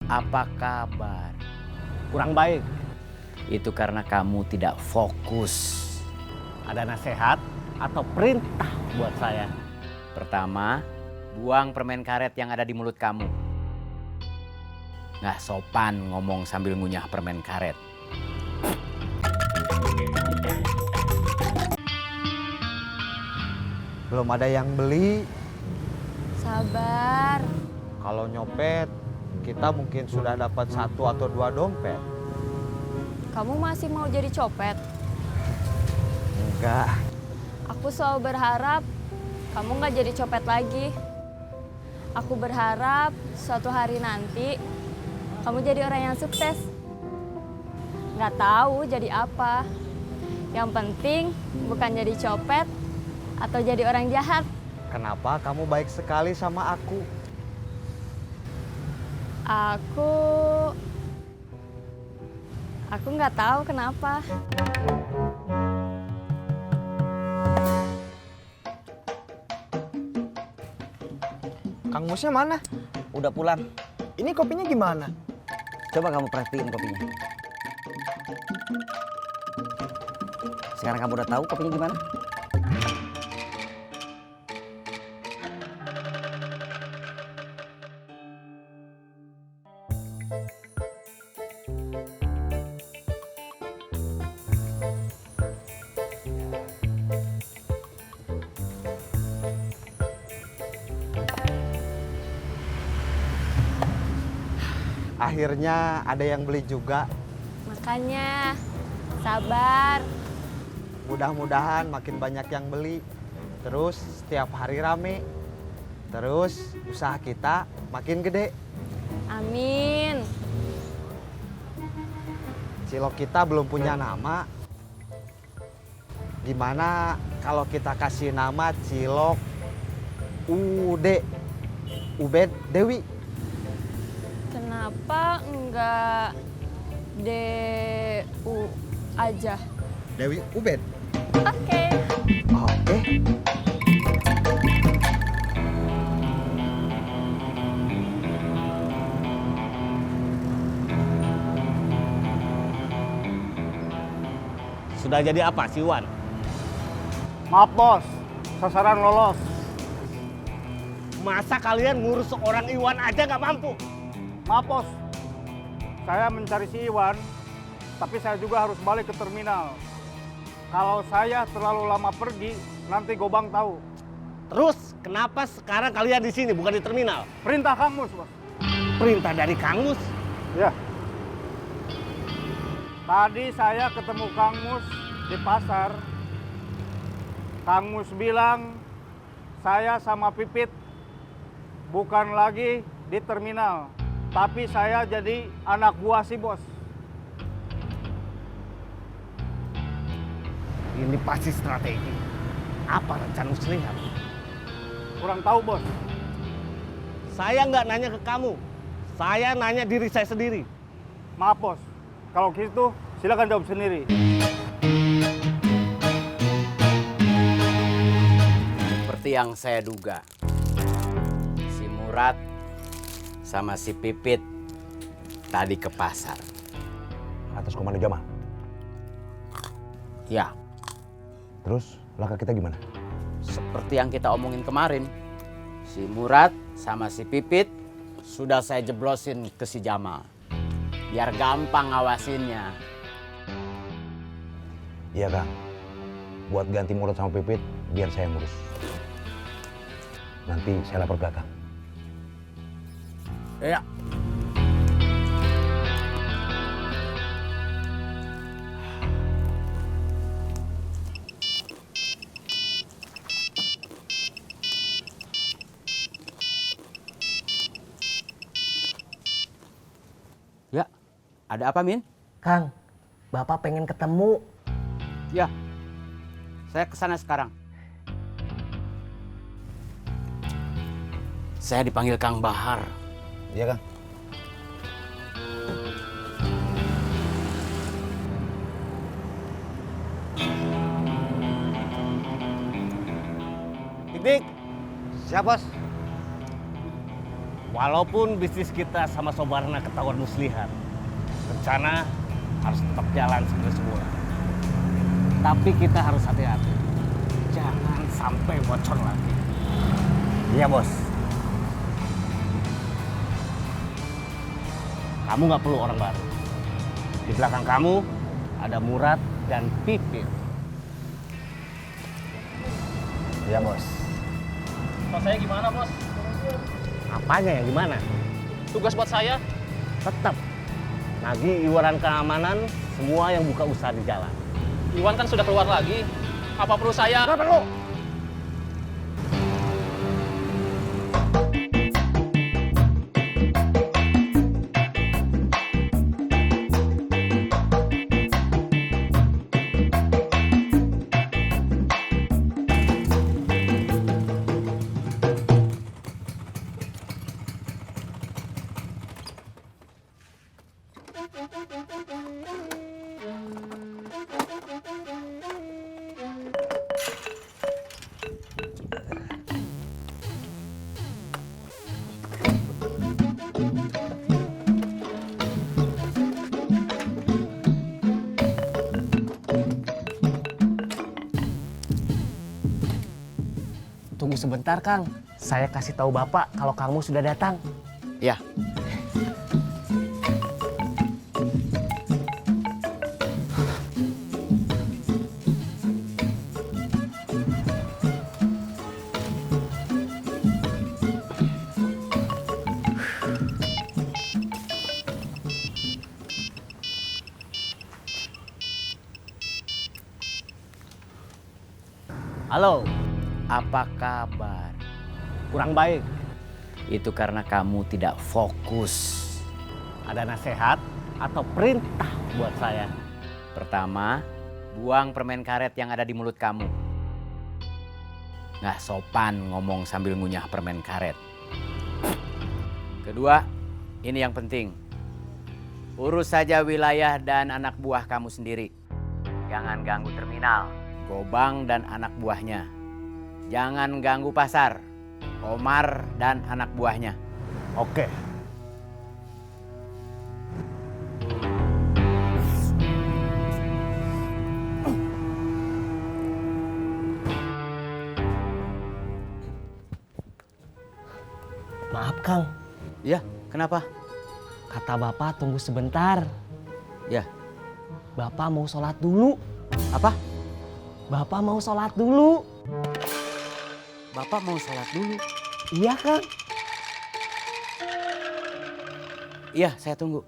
Apa kabar? Kurang baik. Itu karena kamu tidak fokus. Ada nasihat atau perintah buat saya? Pertama, buang permen karet yang ada di mulut kamu. Nggak sopan ngomong sambil ngunyah permen karet. Belum ada yang beli. Sabar. Kalau nyopet, kita mungkin sudah dapat 1 atau 2 dompet. Kamu masih mau jadi copet? Enggak. Aku selalu berharap kamu nggak jadi copet lagi. Aku berharap suatu hari nanti kamu jadi orang yang sukses. Nggak tahu jadi apa. Yang penting bukan jadi copet atau jadi orang jahat. Kenapa kamu baik sekali sama aku? Aku nggak tahu kenapa. Kang Musnya mana? Udah pulang. Ini kopinya gimana? Coba kamu perhatiin kopinya. Sekarang kamu udah tahu kopinya gimana? Akhirnya ada yang beli juga. Makanya sabar. Mudah-mudahan makin banyak yang beli. Terus setiap hari rame. Terus usaha kita makin gede. Amin. Cilok kita belum punya nama. Gimana kalau kita kasih nama Cilok Ude? Ubed Dewi. Kenapa enggak DU aja? Dewi Ubed. Oke. Oke. Sudah jadi apa sih, Wan? Maaf bos, sasaran lolos. Masa kalian ngurus seorang Iwan aja nggak mampu? Maaf bos, saya mencari si Iwan, tapi saya juga harus balik ke terminal. Kalau saya terlalu lama pergi, nanti Gobang tahu. Terus kenapa sekarang kalian di sini bukan di terminal? Perintah Kang Mus, bos. Perintah dari Kang Mus? Ya. Tadi saya ketemu Kang Mus di pasar. Kang Mus bilang, saya sama Pipit bukan lagi di terminal, tapi saya jadi anak buah si bos. Ini pasti strategi. Apa rencana muslihat? Kurang tahu bos. Saya nggak nanya ke kamu. Saya nanya diri saya sendiri. Maaf bos, kalau gitu silakan jawab sendiri. Seperti yang saya duga. Si Murad sama si Pipit tadi ke pasar. Atas komando Jamal. Ya, Terus langkah kita gimana? seperti yang kita omongin kemarin. Si Murad sama si Pipit sudah saya jeblosin ke si Jamal. Biar gampang ngawasinnya. Iya Kang. Buat ganti Murad sama Pipit, biar saya ngurus. Nanti saya lapor belakang. Ya. Ya, ada apa, Min? Kang, Bapak pengen ketemu. Ya, saya kesana sekarang. Saya dipanggil Kang Bahar. Iya Kang. Dik, Siap bos. Walaupun bisnis kita sama Sobarna ketahuan muslihat, rencana harus tetap jalan seperti semula. Tapi kita harus hati-hati. Jangan sampai bocor lagi. Iya, Bos. Kamu nggak perlu orang baru. Di belakang kamu ada Murad dan Pipit. Iya, Bos. Pas saya gimana, Bos? Apanya yang gimana? Tugas buat saya? Tetap nagih iuran keamanan semua yang buka usaha di jalan. Iwan kan sudah keluar lagi. Apa perlu saya? Nggak perlu. Tunggu sebentar, Kang. Saya kasih tahu Bapak kalau Kang Mus sudah datang. Ya. Halo, Apa kabar? kurang baik. Itu karena kamu tidak fokus. Ada nasihat atau perintah buat saya? Pertama, buang permen karet yang ada di mulut kamu. Nggak sopan ngomong sambil ngunyah permen karet. Kedua, ini yang penting. Urus saja wilayah dan anak buah kamu sendiri. Jangan ganggu terminal, Gobang dan anak buahnya. Jangan ganggu pasar, Omar dan anak buahnya. Oke. Maaf Kang, Ya, kenapa? kata Bapak tunggu sebentar. Ya, Bapak mau sholat dulu. apa? Bapak mau sholat dulu. Bapak mau sholat dulu. Iya Kang. Iya, saya tunggu.